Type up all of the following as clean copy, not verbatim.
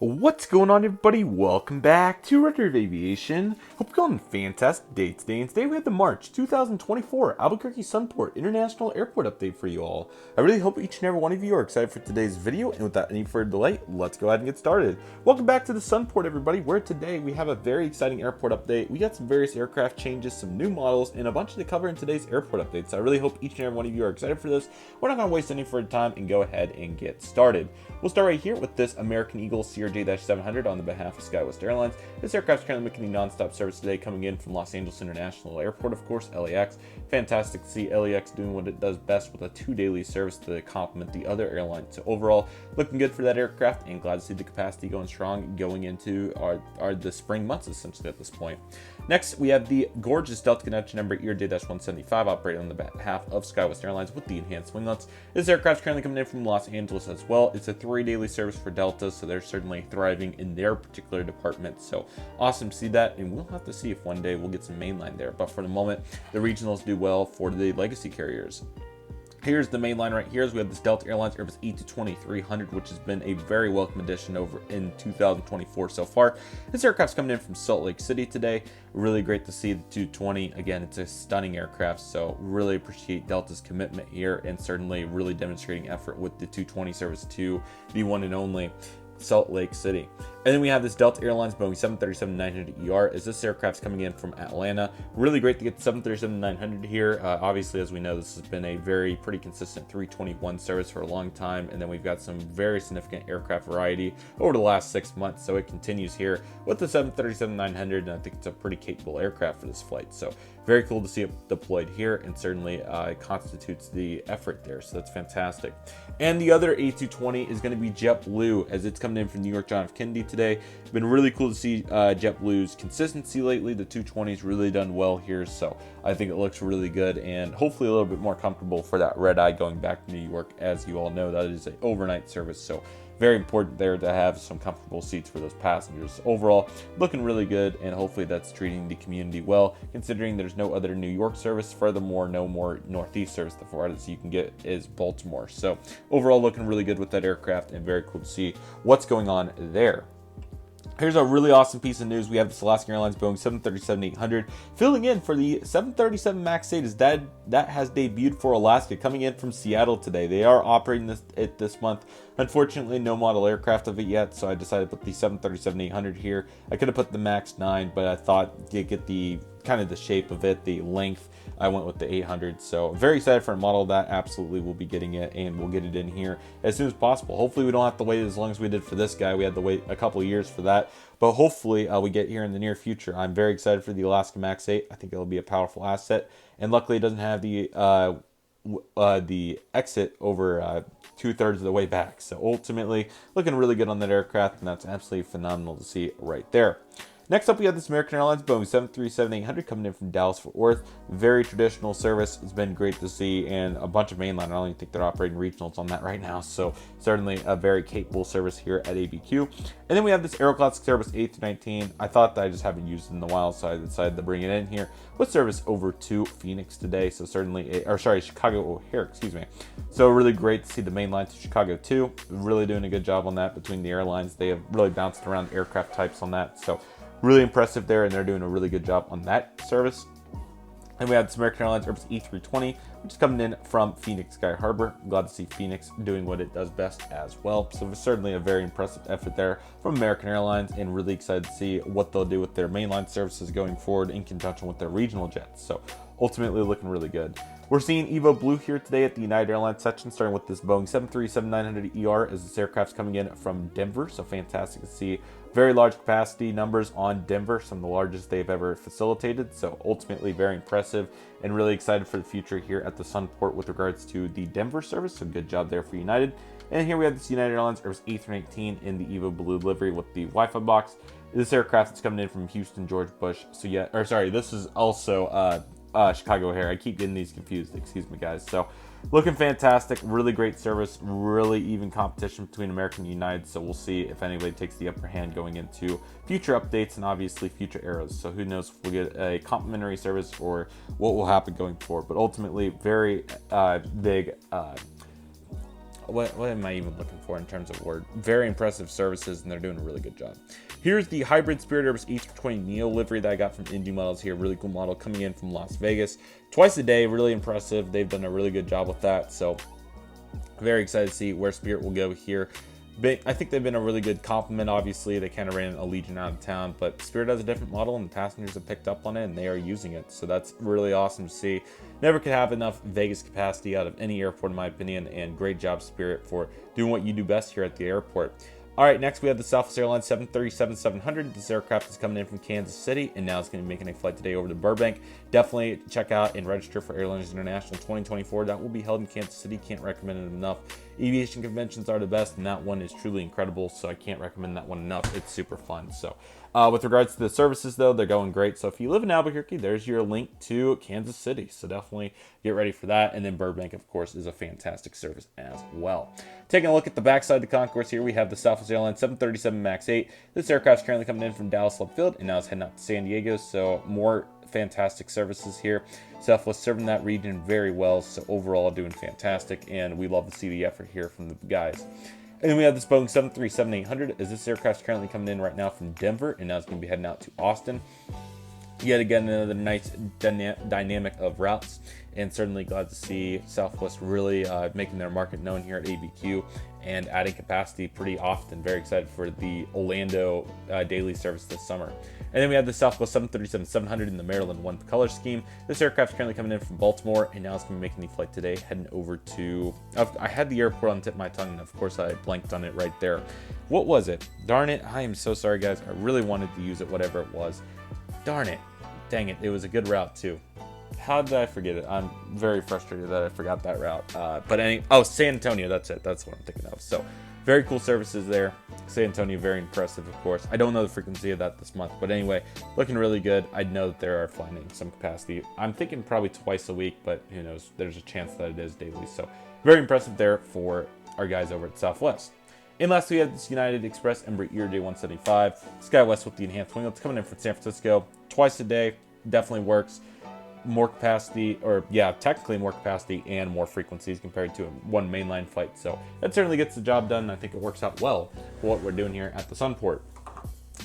What's going on, everybody? Welcome back to Redriveraviation. Hope you're going fantastic day today. And today we have the March 2024 Albuquerque Sunport International Airport update for you all. I really hope each and every one of you are excited for today's video. And without any further delay, let's go ahead and get started. Welcome back to the Sunport, everybody, where today we have a very exciting airport update. We got some various aircraft changes, some new models, and a bunch to cover in today's airport update. So I really hope each and every one of you are excited for this. We're not going to waste any further time and go ahead and get started. We'll start right here with this American Eagle CRJ-700 on the behalf of SkyWest Airlines. This aircraft is currently making the non-stop service today, coming in from Los Angeles International Airport, of course, LAX. Fantastic to see LAX doing what it does best with a 2 daily service to complement the other airlines. So overall, looking good for that aircraft, and glad to see the capacity going strong going into the spring months, essentially, at this point. Next, we have the gorgeous Delta Connection number ERJ-175 operating on the behalf of SkyWest Airlines with the enhanced winglets. This aircraft is currently coming in from Los Angeles as well. It's a 3 daily service for Delta, so they're certainly thriving in their particular department. So awesome to see that, and we'll have to see if one day we'll get some mainline there. But for the moment, the regionals do well for the legacy carriers. Here's the main line right here. We have this Delta Airlines Airbus A220-300, which has been a very welcome addition over in 2024 so far. This aircraft's coming in from Salt Lake City today. Really great to see the 220. Again, it's a stunning aircraft, so really appreciate Delta's commitment here and certainly really demonstrating effort with the 220 service to the one and only Salt Lake City. And then we have this Delta Airlines Boeing 737-900ER as this aircraft's coming in from Atlanta. Really great to get the 737-900 here. Obviously, as we know, this has been a pretty consistent 321 service for a long time. And then we've got some very significant aircraft variety over the last 6 months. So it continues here with the 737-900, and I think it's a pretty capable aircraft for this flight. So very cool to see it deployed here, and certainly it constitutes the effort there. So that's fantastic. And the other A220 is going to be JetBlue as it's coming in from New York John F. Kennedy today. It's been really cool to see JetBlue's consistency lately. The 220's really done well here, so I think it looks really good and hopefully a little bit more comfortable for that red eye going back to New York. As you all know, that is an overnight service, so very important there to have some comfortable seats for those passengers. Overall, looking really good, and hopefully that's treating the community well, considering there's no other New York service. Furthermore, no more Northeast service. The farthest you can get is Baltimore. So overall, looking really good with that aircraft, and very cool to see what's going on there. Here's a really awesome piece of news. We have this Alaska Airlines Boeing 737-800 filling in for the 737 MAX 8 as that has debuted for Alaska, coming in from Seattle today. They are operating this month. Unfortunately, no model aircraft of it yet, so I decided to put the 737-800 here. I could have put the MAX 9, but I thought to get the kind of the shape of it, the length, I went with the 800. So very excited for a model that absolutely will be getting it, and we'll get it in here as soon as possible. Hopefully we don't have to wait as long as we did for this guy. We had to wait a couple of years for that, but hopefully we get here in the near future. I'm very excited for the Alaska MAX 8. I think it'll be a powerful asset, and luckily it doesn't have the exit over 2/3 of the way back. So ultimately looking really good on that aircraft, and that's absolutely phenomenal to see right there. Next up, we have this American Airlines Boeing 737-800 coming in from Dallas-Fort Worth. Very traditional service. It's been great to see, and a bunch of mainline. I don't even think they're operating regionals on that right now, so certainly a very capable service here at ABQ. And then we have this Aero Classic Service A319. I thought that I just haven't used it in a while, so I decided to bring it in here with service over to Phoenix today. So certainly, Chicago O'Hare, excuse me. So really great to see the mainline to Chicago too. Really doing a good job on that between the airlines. They have really bounced around aircraft types on that, so really impressive there, and they're doing a really good job on that service. And we have this American Airlines Airbus E320, which is coming in from Phoenix Sky Harbor. Glad to see Phoenix doing what it does best as well. So it's certainly a very impressive effort there from American Airlines, and really excited to see what they'll do with their mainline services going forward in conjunction with their regional jets. So ultimately looking really good. We're seeing Evo Blue here today at the United Airlines section, starting with this Boeing 737-900ER as this aircraft's coming in from Denver. So fantastic to see very large capacity numbers on Denver, some of the largest they've ever facilitated. So ultimately very impressive, and really excited for the future here at the Sunport with regards to the Denver service. So good job there for United. And here we have this United Airlines Airbus A319 in the Evo Blue livery with the Wi-Fi box. This aircraft is coming in from Houston George Bush. So yeah, or sorry, this is also Chicago O'Hare. I keep getting these confused, excuse me guys. So looking fantastic, really great service, really even competition between American and United. So we'll see if anybody takes the upper hand going into future updates and obviously future eras. So who knows if we'll get a complimentary service or what will happen going forward. But ultimately very big what am I even looking for in terms of word? Very impressive services, and they're doing a really good job. Here's the hybrid Spirit Airbus A320 Neo livery that I got from Indie Models here. Really cool model coming in from Las Vegas. Twice a day, really impressive. They've done a really good job with that. So very excited to see where Spirit will go here. I think they've been a really good compliment. Obviously, they kind of ran Allegiant out of town, but Spirit has a different model, and the passengers have picked up on it, and they are using it. So that's really awesome to see. Never could have enough Vegas capacity out of any airport, in my opinion, and great job, Spirit, for doing what you do best here at the airport. All right, next we have the Southwest Airlines 737-700. This aircraft is coming in from Kansas City, and now it's going to be making a flight today over to Burbank. Definitely check out and register for Airliners International 2024. That will be held in Kansas City. Can't recommend it enough. Aviation conventions are the best, and that one is truly incredible, so I can't recommend that one enough. It's super fun. So with regards to the services, though, they're going great. So if you live in Albuquerque, there's your link to Kansas City. So definitely get ready for that. And then Burbank, of course, is a fantastic service as well. Taking a look at the backside of the concourse here, we have the Southwest Airlines 737 MAX 8. This aircraft is currently coming in from Dallas Love Field, and now it's heading out to San Diego. So more fantastic services here. Southwest serving that region very well. So overall, doing fantastic, and we love to see the effort here from the guys. And then we have this Boeing 737-800, as this aircraft is currently coming in right now from Denver, and now it's going to be heading out to Austin. Yet again, another nice dynamic of routes, and certainly glad to see Southwest really making their market known here at ABQ and adding capacity pretty often. Very excited for the Orlando daily service this summer. And then we have the Southwest 737-700 in the Maryland 1 color scheme. This aircraft is currently coming in from Baltimore, and now it's going to be making the flight today, heading over to... I had the airport on the tip of my tongue, and of course I blanked on it right there. What was it? Darn it. I am so sorry, guys. I really wanted to use it, whatever it was. Darn it. Dang it. It was a good route, too. How did I forget it? I'm very frustrated that I forgot that route. San Antonio. That's it. That's what I'm thinking of. So, very cool services there. San Antonio, very impressive, of course. I don't know the frequency of that this month, but anyway, looking really good. I know that there are flying in some capacity. I'm thinking probably twice a week, but who knows? There's a chance that it is daily. So, very impressive there for our guys over at Southwest. And lastly, we have this United Express Embraer J175 SkyWest with the enhanced wing. It's coming in from San Francisco twice a day. Definitely works. More capacity, or yeah, technically more capacity and more frequencies compared to one mainline flight. So that certainly gets the job done. I think it works out well for what we're doing here at the Sunport.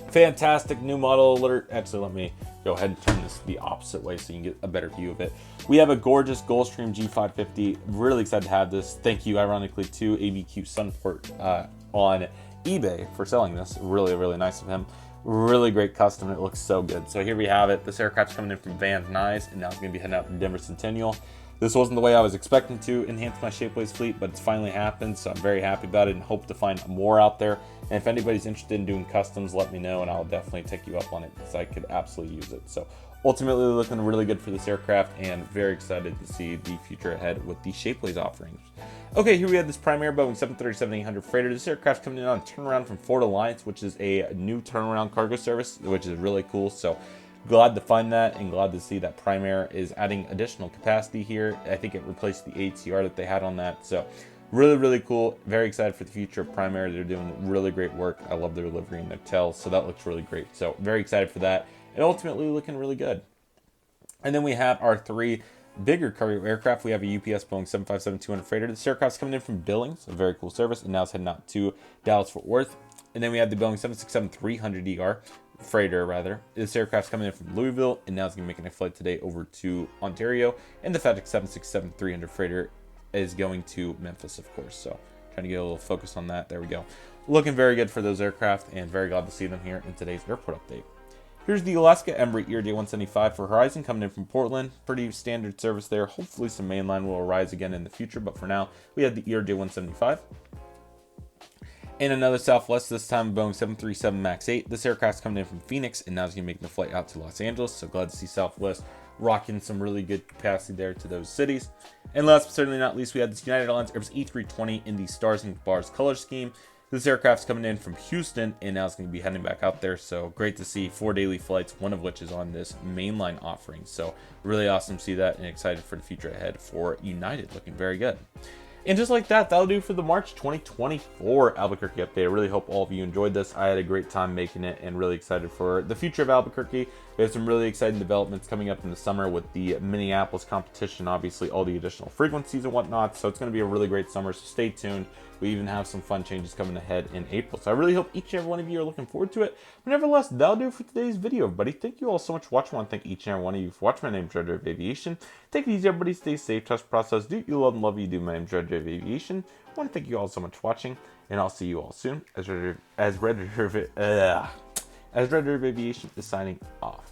Fantastic new model alert. Actually, let me go ahead and turn this the opposite way so you can get a better view of it. We have a gorgeous Gulfstream G550. Really excited to have this. Thank you, ironically, to ABQ Sunport on eBay for selling this. Really, really nice of him. Really great custom. It looks so good. So here we have it. This aircraft's coming in from Van Nuys, and now it's going to be heading out to Denver Centennial. This wasn't the way I was expecting to enhance my Shapeways fleet, but it's finally happened, so I'm very happy about it and hope to find more out there. And if anybody's interested in doing customs, let me know, and I'll definitely take you up on it because I could absolutely use it. So ultimately looking really good for this aircraft, and very excited to see the future ahead with the Shapeways offerings. Okay, here we have this Primair Boeing 737-800 freighter. This aircraft coming in on turnaround from Ford Alliance, which is a new turnaround cargo service, which is really cool. So glad to find that, and glad to see that Primair is adding additional capacity here. I think it replaced the ATR that they had on that. So really, really cool. Very excited for the future of Primair. They're doing really great work. I love their delivery and their tails, so that looks really great. So very excited for that, and ultimately looking really good. And then we have our three bigger cargo aircraft. We have a UPS Boeing 757-200 freighter. This aircraft's coming in from Billings, a very cool service, and now it's heading out to Dallas-Fort Worth. And then we have the Boeing 767-300ER freighter, rather. This aircraft's coming in from Louisville, and now it's going to be making a flight today over to Ontario. And the FedEx 767-300 freighter is going to Memphis, of course. So trying to get a little focus on that. There we go. Looking very good for those aircraft, and very glad to see them here in today's airport update. Here's the Alaska Embraer J175 for Horizon coming in from Portland. Pretty standard service there. Hopefully some mainline will arise again in the future, but for now, we have the J175. And another Southwest, this time Boeing 737 MAX 8. This aircraft's coming in from Phoenix, and now it's going to make the flight out to Los Angeles. So glad to see Southwest rocking some really good capacity there to those cities. And last but certainly not least, we have this United Airlines Airbus E320 in the Stars and Bars color scheme. This aircraft's coming in from Houston, and now it's going to be heading back out there. So great to see 4 daily flights, one of which is on this mainline offering. So really awesome to see that, and excited for the future ahead for United. Looking very good. And just like that, that'll do for the March 2024 Albuquerque update. I really hope all of you enjoyed this. I had a great time making it and really excited for the future of Albuquerque. We have some really exciting developments coming up in the summer with the Minneapolis competition, obviously all the additional frequencies and whatnot. So it's going to be a really great summer, so stay tuned. We even have some fun changes coming ahead in April. So I really hope each and every one of you are looking forward to it. But nevertheless, that'll do it for today's video, everybody. Thank you all so much for watching. I want to thank each and every one of you for watching. My name is Redriveraviation. Take it easy, everybody. Stay safe. Trust the process. Do what you love and love you do. My name is Redriveraviation. I want to thank you all so much for watching, and I'll see you all soon as Redriveraviation is signing off.